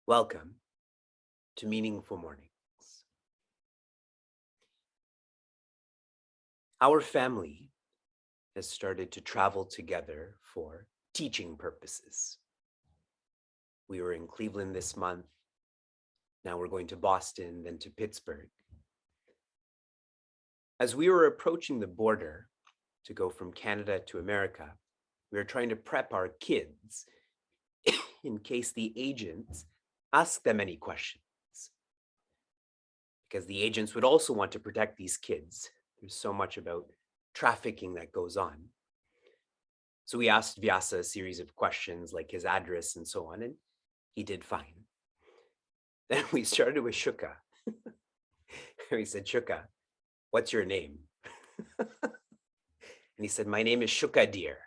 Welcome to Meaningful Mornings. Our family has started to travel together for teaching purposes. We were in Cleveland this month. Now we're going to Boston, then to Pittsburgh. As we were approaching the border to go from Canada to America, we were trying to prep our kids in case the agents ask them any questions. Because the agents would also want to protect these kids. There's so much about trafficking that goes on. So we asked Vyasa a series of questions like his address and so on, and he did fine. Then we started with Shuka. We said, Shuka, what's your name? And he said, my name is Shuka dear.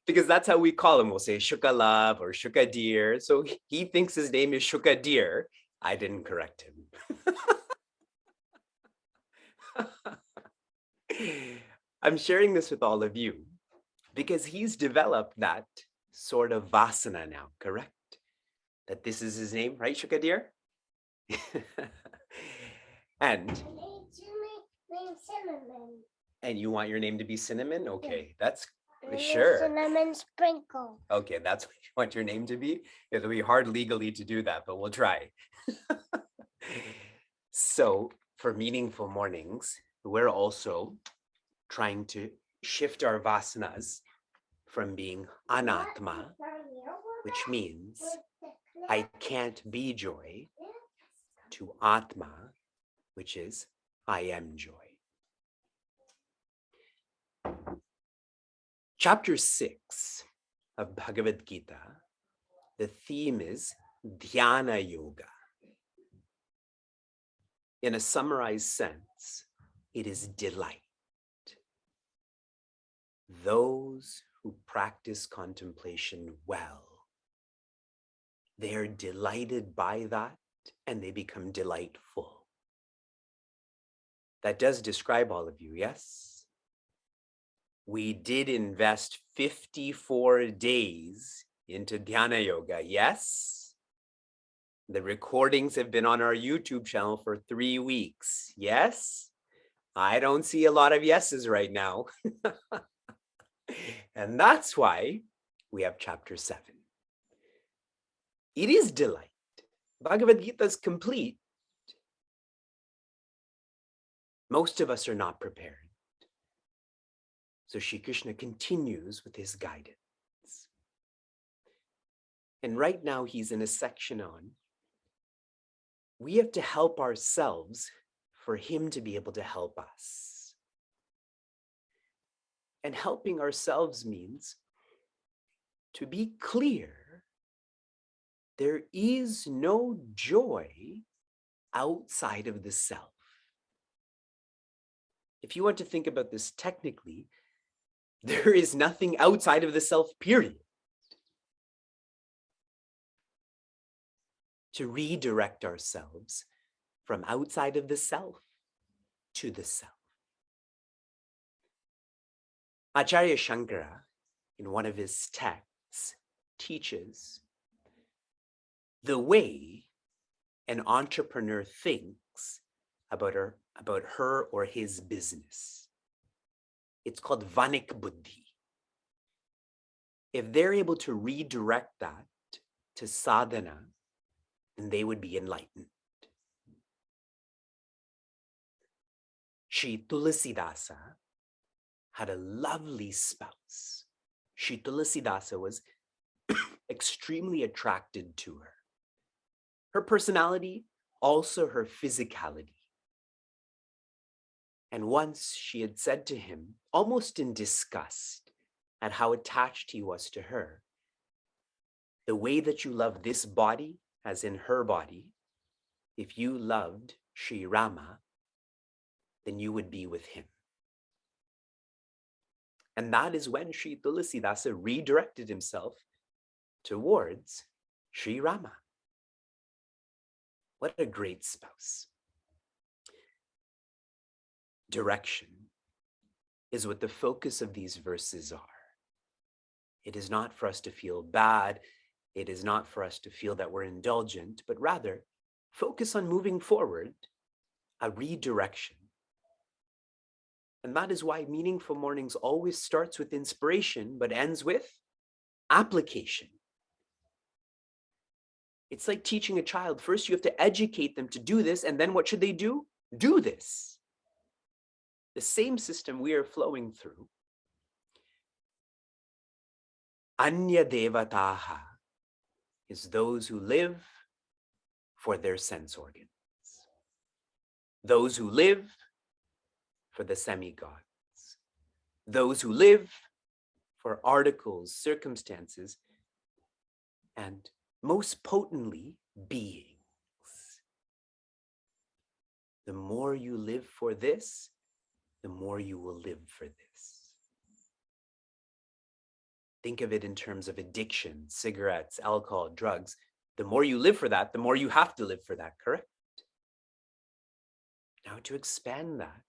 Because that's how we call him. We'll say Shuka love or Shuka dear. So he thinks his name is Shuka dear. I didn't correct him. I'm sharing this with all of you because he's developed that sort of vasana now, correct? That this is his name, right, Shuka dear? And you want your name to be Cinnamon? Okay, that's sure. Cinnamon sprinkle. Okay, that's what you want your name to be? It'll be hard legally to do that, but we'll try. So for Meaningful Mornings, we're also trying to shift our vasanas from being anatma, which means I can't be joy, to atma, which is I am joy. Chapter 6 of Bhagavad Gita, the theme is Dhyana Yoga. In a summarized sense, it is delight. Those who practice contemplation well, they are delighted by that and they become delightful. That does describe all of you, yes? We did invest 54 days into Dhyana Yoga, yes? The recordings have been on our YouTube channel for 3 weeks, yes? I don't see a lot of yeses right now. And that's why we have chapter 7. It is delight. Bhagavad Gita is complete. Most of us are not prepared. So Shri Krishna continues with his guidance. And right now he's in a section on, we have to help ourselves for him to be able to help us. And helping ourselves means to be clear, there is no joy outside of the self. If you want to think about this technically, there is nothing outside of the self, period. To redirect ourselves from outside of the self to the self. Acharya Shankara, in one of his texts, teaches the way an entrepreneur thinks about her or his business. It's called Vanik Buddhi. If they're able to redirect that to sadhana, then they would be enlightened. Shri Tulasidasa had a lovely spouse. Shri Tulasidasa was extremely attracted to her. Her personality, also her physicality. And once she had said to him, almost in disgust at how attached he was to her, the way that you love this body, as in her body, if you loved Sri Rama, then you would be with him. And that is when Sri Tulasidasa redirected himself towards Sri Rama. What a great spouse. Direction is what the focus of these verses are. It is not for us to feel bad. It is not for us to feel that we're indulgent, but rather focus on moving forward, a redirection. And that is why Meaningful Mornings always starts with inspiration, but ends with application. It's like teaching a child. First, you have to educate them to do this, and then what should they do? Do this. The same system we are flowing through. Anya devataha is those who live for their sense organs. Those who live for the semi-gods. Those who live for articles, circumstances, and most potently, beings. The more you live for this, the more you will live for this. Think of it in terms of addiction, cigarettes, alcohol, drugs. The more you live for that, the more you have to live for that, correct? Now to expand that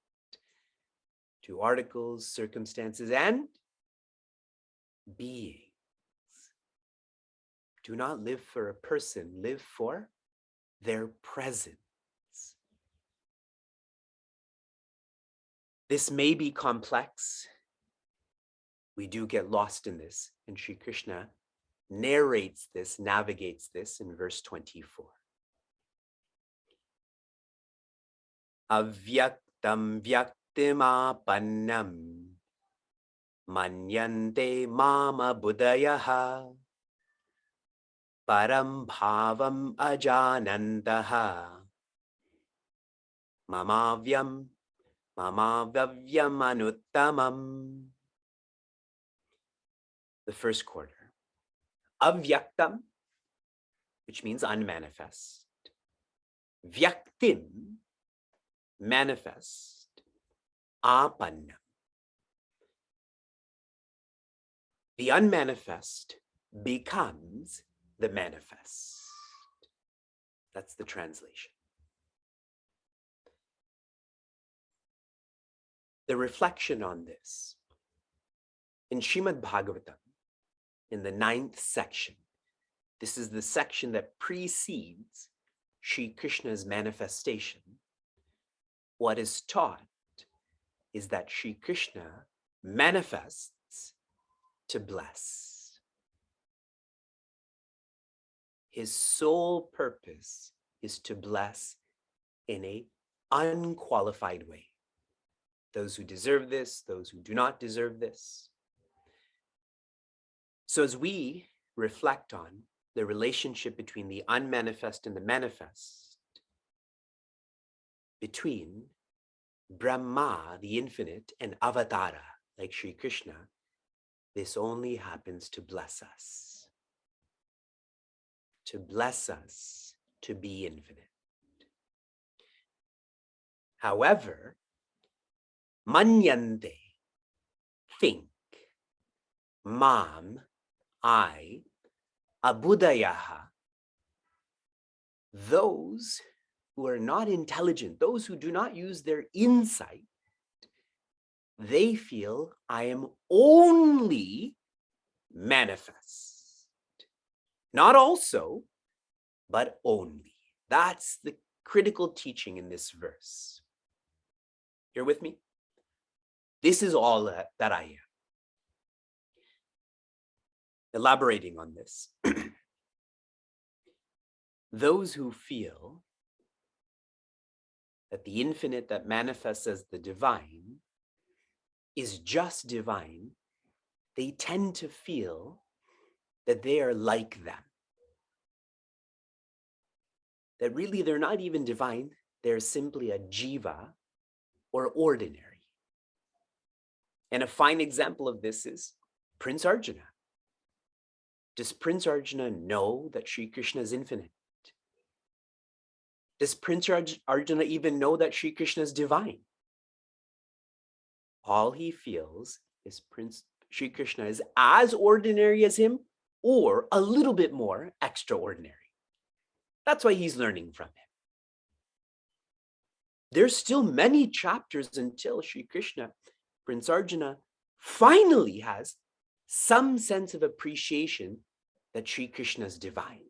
to articles, circumstances, and beings. Do not live for a person, live for their presence. This may be complex. We do get lost in this, and Sri Krishna narrates this, navigates this in verse 24. Avyaktam vyaktimapannam manyante mama buddhayaha param bhavam ajanantaha mamavyam mamavyam anuttamam. The first quarter. Avyaktam, which means unmanifest. Vyaktim, manifest. Apannam. The unmanifest becomes the manifest. That's the translation. The reflection on this in Srimad Bhagavatam, in the 9th section, this is the section that precedes Sri Krishna's manifestation. What is taught is that Sri Krishna manifests to bless. His sole purpose is to bless in an unqualified way. Those who deserve this, those who do not deserve this. So as we reflect on the relationship between the unmanifest and the manifest, between Brahma, the infinite, and Avatara, like Sri Krishna, this only happens to bless us. To bless us to be infinite. However, manyante, think, mam, I, abudayaha, those who are not intelligent, those who do not use their insight, they feel I am only manifest. Not also, but only. That's the critical teaching in this verse. You're with me? This is all that I am. Elaborating on this, those who feel that the infinite that manifests as the divine is just divine, they tend to feel that they are like them. That really they're not even divine, they're simply a jiva or ordinary. And a fine example of this is Prince Arjuna. Does Prince Arjuna know that Sri Krishna is infinite? Does Prince Arjuna even know that Sri Krishna is divine? All he feels is Sri Krishna is as ordinary as him or a little bit more extraordinary. That's why he's learning from him. There's still many chapters until Sri Krishna, Prince Arjuna, finally has some sense of appreciation that Sri Krishna is divine.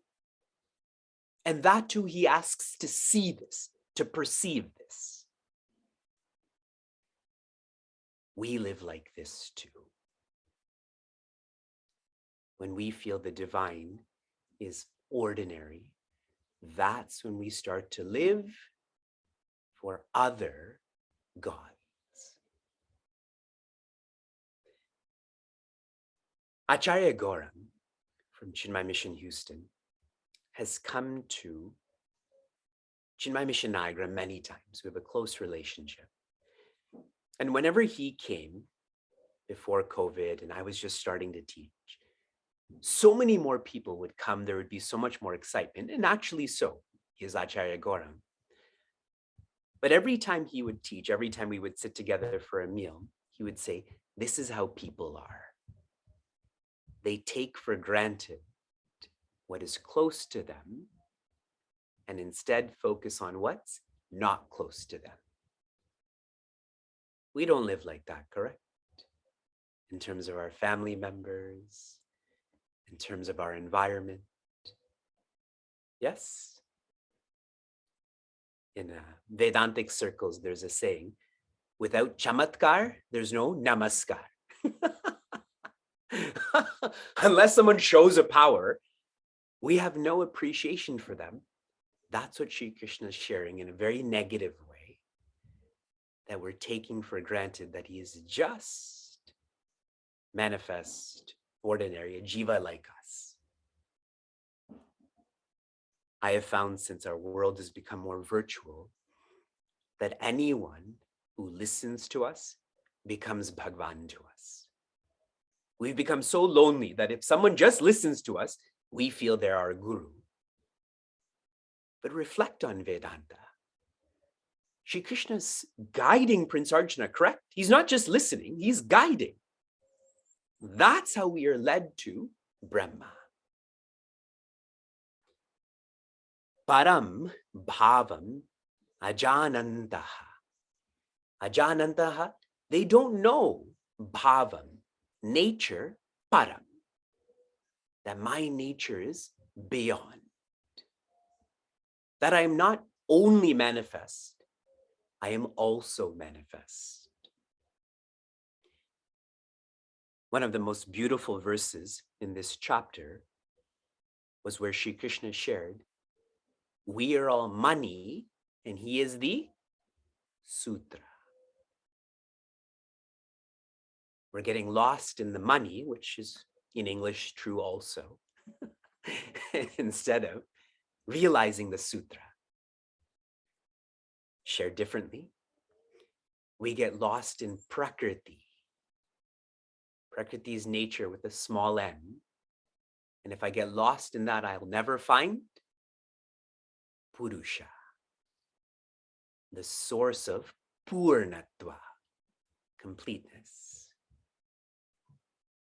And that too, he asks to see this, to perceive this. We live like this too. When we feel the divine is ordinary, that's when we start to live for other gods. Acharya Gaurang from Chinmay Mission Houston has come to Chinmay Mission Niagara many times. We have a close relationship. And whenever he came before COVID and I was just starting to teach, so many more people would come. There would be so much more excitement. And actually so, he is Acharya Gaurang. But every time he would teach, every time we would sit together for a meal, he would say, this is how people are. They take for granted what is close to them and instead focus on what's not close to them. We don't live like that, correct? In terms of our family members, in terms of our environment. Yes? In Vedantic circles, there's a saying, without chamatkar, there's no namaskar. Unless someone shows a power, we have no appreciation for them. That's what Sri Krishna is sharing in a very negative way, that we're taking for granted that he is just manifest, ordinary, a jiva like us. I have found since our world has become more virtual, that anyone who listens to us becomes Bhagwan to us. We've become so lonely that if someone just listens to us, we feel they're our guru. But reflect on Vedanta. Shri Krishna's guiding Prince Arjuna, correct? He's not just listening, he's guiding. That's how we are led to Brahma. Param bhavam ajanantaha. Ajanantaha, they don't know bhavam, nature, param. That my nature is beyond. That I am not only manifest, I am also manifest. One of the most beautiful verses in this chapter was where Sri Krishna shared, we are all money and he is the sutra. We're getting lost in the money, which is in English true also, instead of realizing the sutra. Shared differently, we get lost in Prakriti. Prakriti is nature with a small n. And if I get lost in that, I'll never find Purusha, the source of Purnatva, completeness,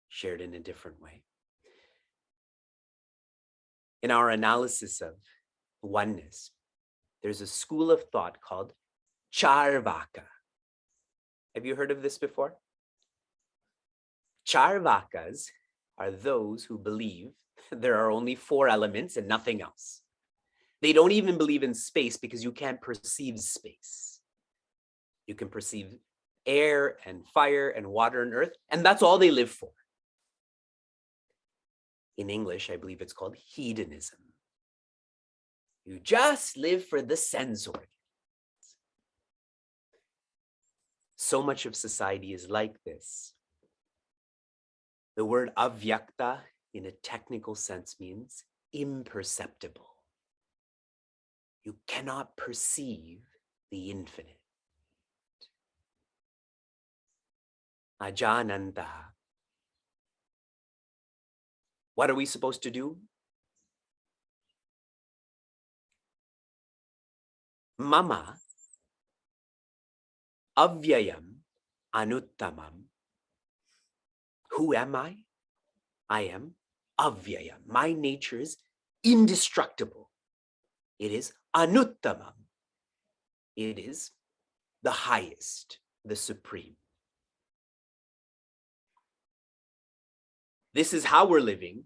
shared in a different way. In our analysis of oneness, there's a school of thought called Charvaka. Have you heard of this before? Charvakas are those who believe there are only 4 elements and nothing else. They don't even believe in space because you can't perceive space. You can perceive air and fire and water and earth, and that's all they live for. In English, I believe it's called hedonism. You just live for the sense organs. So much of society is like this. The word avyakta in a technical sense means imperceptible. You cannot perceive the infinite. Ajananta. What are we supposed to do? Mama avyayam anuttamam. Who am I? I am avyayam. My nature is indestructible. It is anuttamam. It is the highest, the supreme. This is how we're living.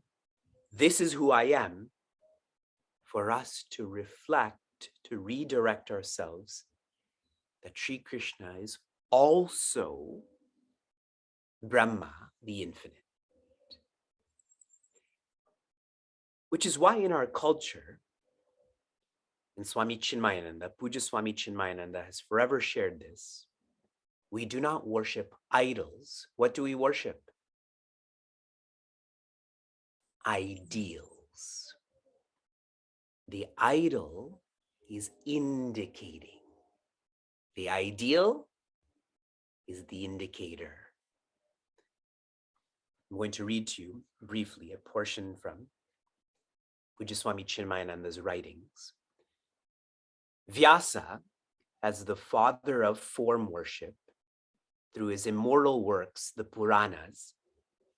This is who I am. For us to reflect, to redirect ourselves, that Sri Krishna is also Brahma, the infinite. Which is why in our culture, and Swami Chinmayananda, Puja Swami Chinmayananda has forever shared this, we do not worship idols. What do we worship? Ideals. The idol is indicating. The ideal is the indicator. I'm going to read to you briefly a portion from Puja Swami Chinmayananda's writings. Vyasa, as the father of form worship, through his immortal works, the Puranas,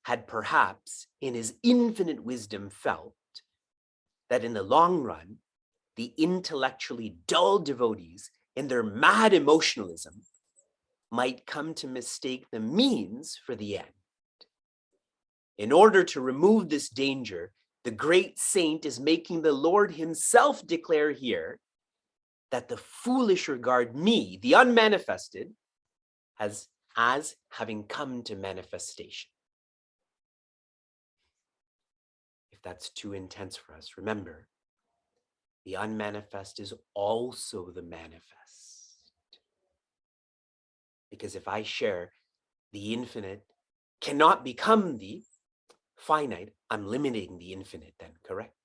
had perhaps in his infinite wisdom felt that in the long run, the intellectually dull devotees in their mad emotionalism might come to mistake the means for the end. In order to remove this danger, the great saint is making the Lord himself declare here that the foolish regard me, the unmanifested, as having come to manifestation. If that's too intense for us, remember, the unmanifest is also the manifest. Because if I share the infinite cannot become the finite, I'm limiting the infinite then, correct?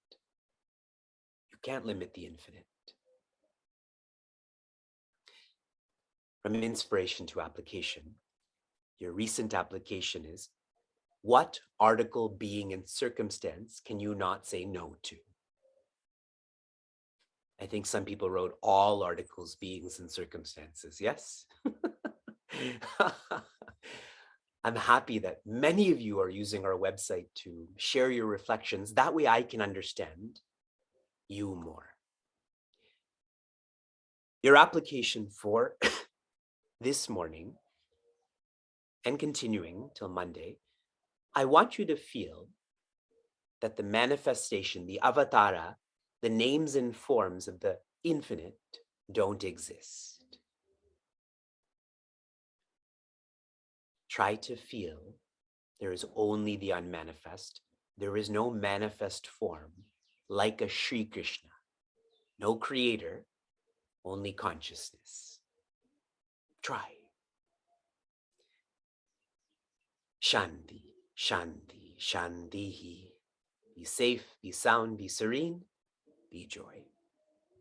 You can't limit the infinite. From inspiration to application, your recent application is, what article, being, and circumstance can you not say no to? I think some people wrote all articles, beings, and circumstances, yes? I'm happy that many of you are using our website to share your reflections. That way I can understand you more. Your application for this morning and continuing till Monday, I want you to feel that the manifestation, the avatara, the names and forms of the infinite don't exist. Try to feel there is only the unmanifest. There is no manifest form like a Sri Krishna. No creator, only consciousness. Try. Shanti, Shanti, Shantihi. Be safe, be sound, be serene, be joy.